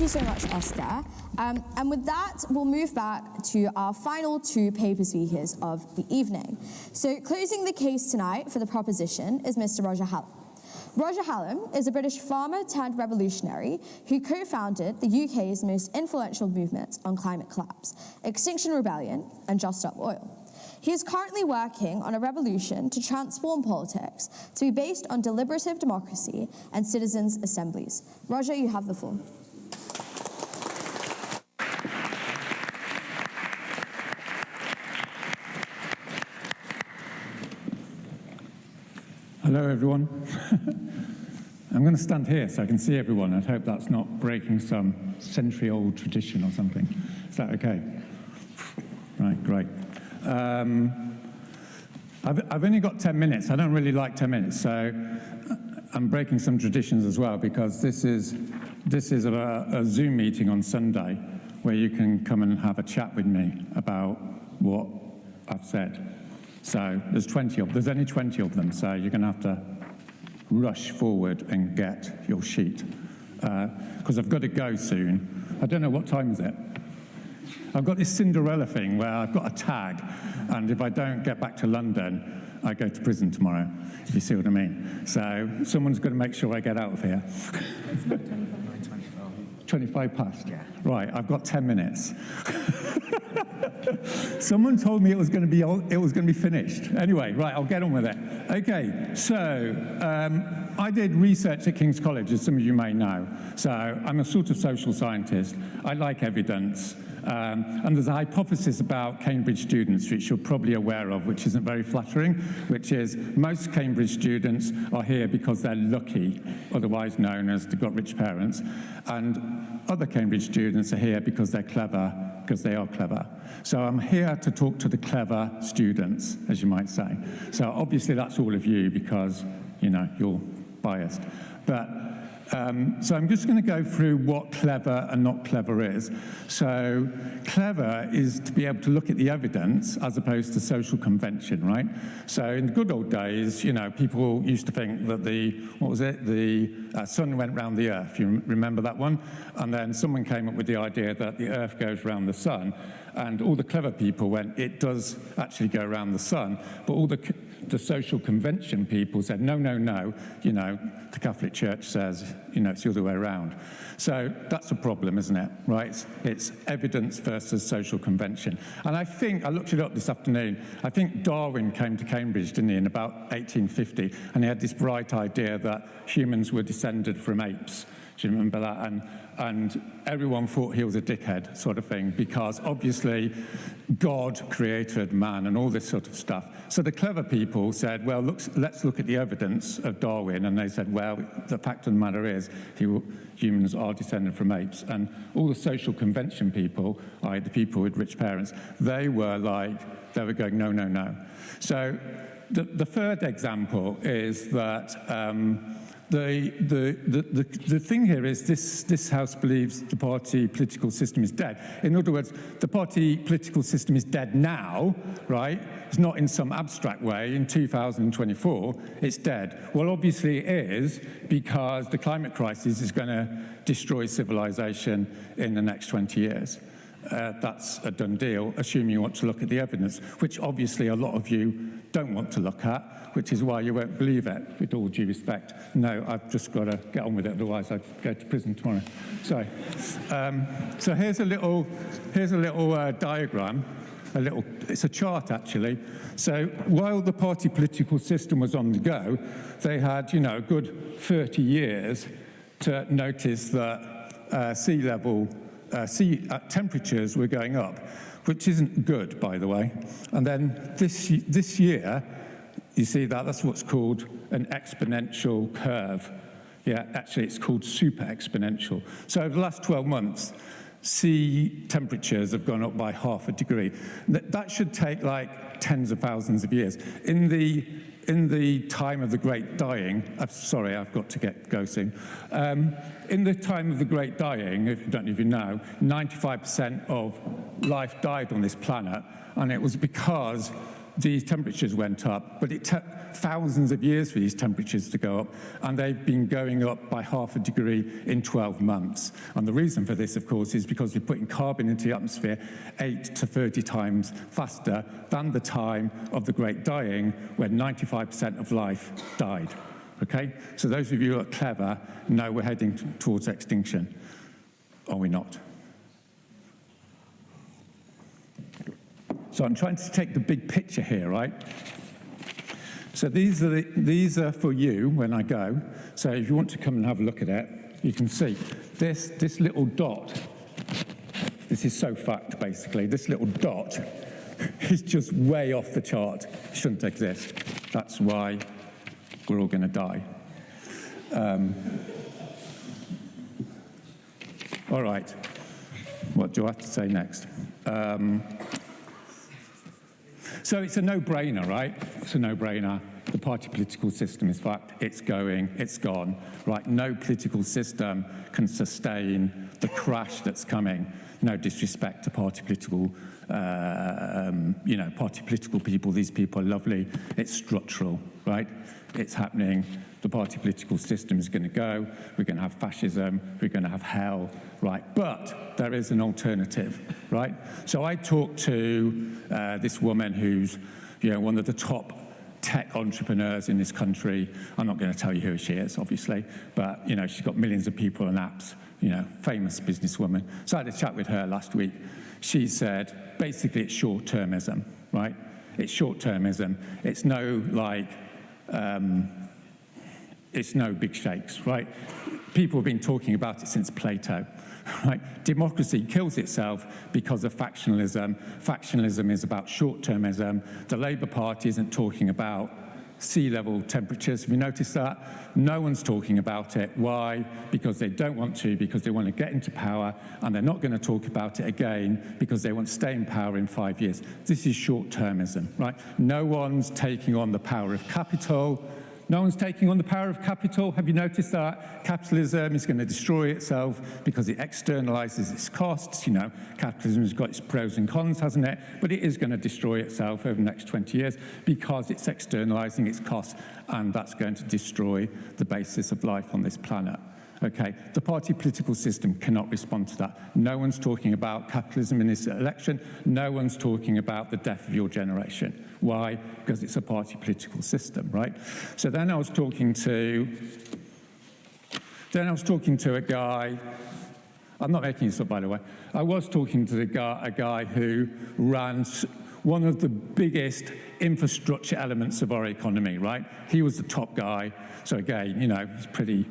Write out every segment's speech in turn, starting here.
you so much, Oscar. And with that, we'll move back to our final two paper speakers of the evening. So closing the case tonight for the proposition is Mr. Roger Hallam. Roger Hallam is a British farmer turned revolutionary who co-founded the UK's most influential movements on climate collapse, Extinction Rebellion and Just Stop Oil. He is currently working on a revolution to transform politics to be based on deliberative democracy and citizens' assemblies. Roger, you have the floor. Hello, everyone. I'm going to stand here so I can see everyone. I hope that's not breaking some century-old tradition or something. Is that okay? Right, great. I've only got 10 minutes. I don't really like 10 minutes, so I'm breaking some traditions as well, because this is a Zoom meeting on Sunday where you can come and have a chat with me about what I've said. So there's only 20 of them, so you're going to have to rush forward and get your sheet, because I've got to go soon. I don't know, what time is it? I've got this Cinderella thing where I've got a tag, and if I don't get back to London, I go to prison tomorrow, if you see what I mean. So someone's got to make sure I get out of here. It's not 25 past. Yeah. Right, I've got 10 minutes. Someone told me it was going to be finished. Anyway, right, I'll get on with it. Okay, so I did research at King's College, as some of you may know. So I'm a sort of social scientist. I like evidence. And there's a hypothesis about Cambridge students, which you're probably aware of, which isn't very flattering, which is most Cambridge students are here because they're lucky, otherwise known as they've got rich parents, and other Cambridge students are here because they're clever, because they are clever. So I'm here to talk to the clever students, as you might say. So obviously that's all of you, because, you know, you're biased. But so I'm just going to go through what clever and not clever is. So clever is to be able to look at the evidence as opposed to social convention, right? So in the good old days, you know, people used to think that the sun went round the earth. You remember that one? And then someone came up with the idea that the earth goes round the sun, and all the clever people went, it does actually go around the sun, but all the social convention people said, no, no, no, you know, the Catholic Church says, you know, it's the other way around. So that's a problem, isn't it, right? It's evidence versus social convention. And I looked it up this afternoon, I think Darwin came to Cambridge, didn't he, in about 1850, and he had this bright idea that humans were descended from apes. Do you remember that? And everyone thought he was a dickhead, sort of thing, because obviously God created man and all this sort of stuff. So the clever people said, well, let's look at the evidence of Darwin. And they said, well, the fact of the matter is humans are descended from apes. And all the social convention people, the people with rich parents, they were going, no, no, no. So the third example is that the thing here is this House believes the party political system is dead. In other words, the party political system is dead now, right? It's not in some abstract way. In 2024, it's dead. Well, obviously it is, because the climate crisis is going to destroy civilization in the next 20 years. That's a done deal, assuming you want to look at the evidence, which obviously a lot of you don't want to look at, which is why you won't believe it, with all due respect. No, I've just got to get on with it, otherwise I'd go to prison tomorrow. So here's a little diagram. It's a chart, actually. So while the party political system was on the go, they had, you know, a good 30 years to notice that sea temperatures were going up, which isn't good, by the way. And then this year, you see that's what's called an exponential curve. Yeah, actually, it's called super exponential. So over the last 12 months, sea temperatures have gone up by half a degree. That should take like tens of thousands of years. In the time of the Great Dying, sorry, I've got to go soon. In the time of the Great Dying, if you don't even know, 95% of life died on this planet, and it was because the temperatures went up, but thousands of years for these temperatures to go up, and they've been going up by 0.5 degree in 12 months. And the reason for this, of course, is because we're putting carbon into the atmosphere 8 to 30 times faster than the time of the Great Dying, when 95% of life died. Okay? So those of you who are clever know we're heading towards extinction. Are we not? So I'm trying to take the big picture here, right? So these are for you when I go. So if you want to come and have a look at it, you can see this little dot. This is so fact, basically. This little dot is just way off the chart. It shouldn't exist. That's why we're all going to die. All right. What do I have to say next? So it's a no-brainer, right? It's a no-brainer. The party political system is fact. It's going, it's gone, right? No political system can sustain the crash that's coming. No disrespect to party political, party political people. These people are lovely. It's structural, right? It's happening. The party political system is going to go. We're going to have fascism. We're going to have hell, right? But there is an alternative, right? So I talked to this woman who's, one of the top tech entrepreneurs in this country. I'm not going to tell you who she is, obviously, but she's got millions of people on apps. Famous businesswoman. So I had a chat with her last week. She said, basically, it's short-termism, right? It's short-termism. It's it's no big shakes, right? People have been talking about it since Plato, right? Democracy kills itself because of factionalism. Factionalism is about short-termism. The Labour Party isn't talking about sea level temperatures. Have you noticed that? No one's talking about it. Why? Because they don't want to, because they want to get into power, and they're not going to talk about it again because they want to stay in power in 5 years. This is short-termism, right? No one's taking on the power of capital. No one's taking on the power of capital. Have you noticed that? Capitalism is going to destroy itself because it externalizes its costs. Capitalism has got its pros and cons, hasn't it? But it is going to destroy itself over the next 20 years because it's externalizing its costs, and that's going to destroy the basis of life on this planet. Okay, the party political system cannot respond to that. No one's talking about capitalism in this election. No one's talking about the death of your generation. Why? Because it's a party political system, right? So then I was talking to a guy. I'm not making this up, by the way. I was talking to a guy who ran one of the biggest infrastructure elements of our economy, right? He was the top guy. So again, he's pretty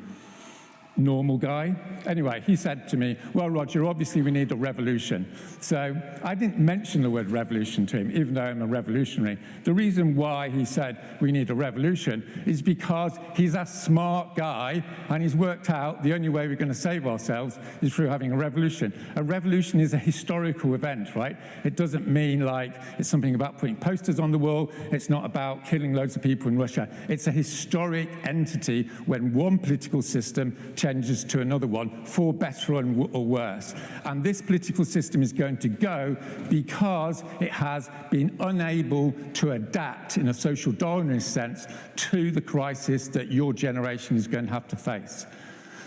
normal guy. Anyway, he said to me, well, Roger, obviously we need a revolution. So I didn't mention the word revolution to him, even though I'm a revolutionary. The reason why he said we need a revolution is because he's a smart guy, and he's worked out the only way we're going to save ourselves is through having a revolution. A revolution is a historical event, right? It doesn't mean like it's something about putting posters on the wall. It's not about killing loads of people in Russia. It's a historic entity when one political system changes to another one, for better or worse. And this political system is going to go because it has been unable to adapt in a social Darwinist sense to the crisis that your generation is going to have to face.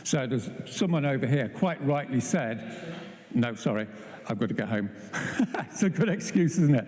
So there's someone over here quite rightly said, no, sorry, I've got to get home. It's a good excuse, isn't it?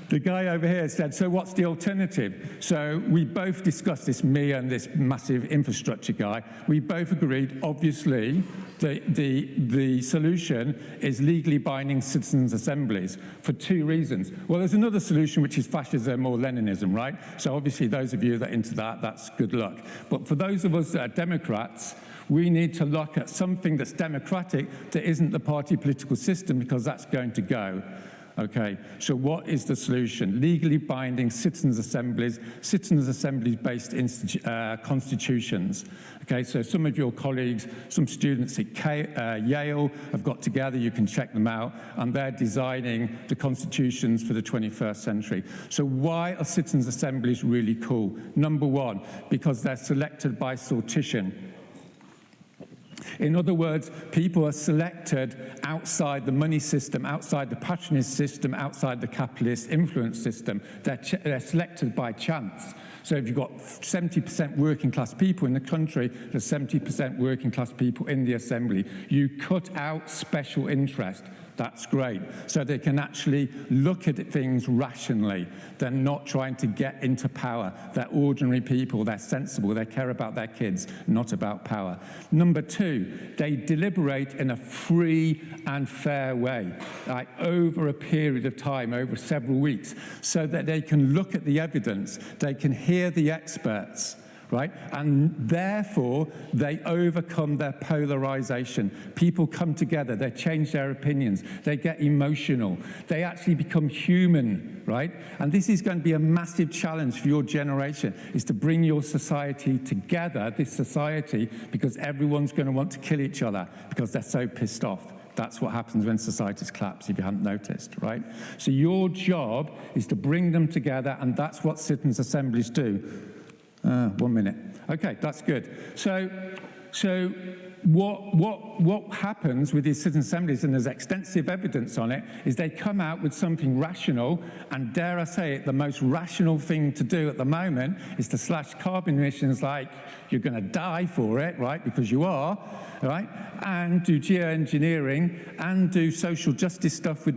The guy over here said, so what's the alternative? So we both discussed this, me and this massive infrastructure guy. We both agreed, obviously, the solution is legally binding citizens' assemblies for two reasons. Well, there's another solution, which is fascism or Leninism, right? So obviously, those of you that are into that, that's good luck. But for those of us that are Democrats, we need to look at something that's democratic that isn't the party political system, because that's going to go. Okay, so what is the solution? Legally binding citizens' assemblies based constitutions. Okay, so some of your colleagues, some students at Yale have got together, you can check them out, and they're designing the constitutions for the 21st century. So why are citizens' assemblies really cool? Number one, because they're selected by sortition. In other words, people are selected outside the money system, outside the patronage system, outside the capitalist influence system. They're selected by chance. So if you've got 70% working class people in the country, there's 70% working class people in the assembly. You cut out special interest. That's great. So they can actually look at things rationally. They're not trying to get into power. They're ordinary people. They're sensible. They care about their kids, not about power. Number two, they deliberate in a free and fair way, like over a period of time, over several weeks, so that they can look at the evidence. They can hear the experts. Right? And therefore, they overcome their polarization. People come together, they change their opinions, they get emotional, they actually become human, right? And this is going to be a massive challenge for your generation, is to bring your society together, this society, because everyone's going to want to kill each other because they're so pissed off. That's what happens when societies collapse, if you haven't noticed, right? So your job is to bring them together, and that's what citizens' assemblies do. 1 minute. Okay, that's good. So what happens with these citizen assemblies, and there's extensive evidence on it, is they come out with something rational, and dare I say it, the most rational thing to do at the moment is to slash carbon emissions like you're going to die for it, right, because you are, right, and do geoengineering and do social justice stuff with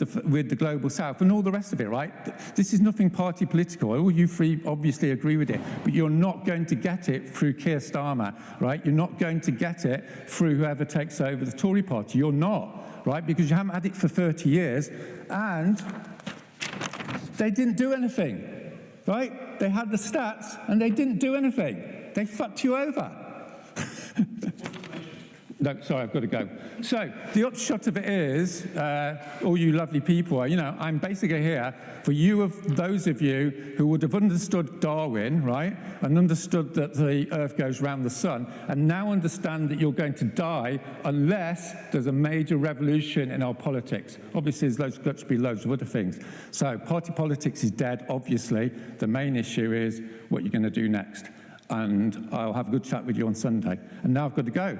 the Global South and all the rest of it, right? This is nothing party political. All you three obviously agree with it, but you're not going to get it through Keir Starmer, right? You're not going to get it through whoever takes over the Tory party. You're not, right? Because you haven't had it for 30 years, and they didn't do anything, right? They had the stats, and they didn't do anything. They fucked you over. No, sorry, I've got to go. So the upshot of it is, all you lovely people, I'm basically here for those of you who would have understood Darwin, right, and understood that the Earth goes round the sun, and now understand that you're going to die unless there's a major revolution in our politics. Obviously, there's got to be loads of other things. So party politics is dead, obviously. The main issue is what you're going to do next. And I'll have a good chat with you on Sunday. And now I've got to go.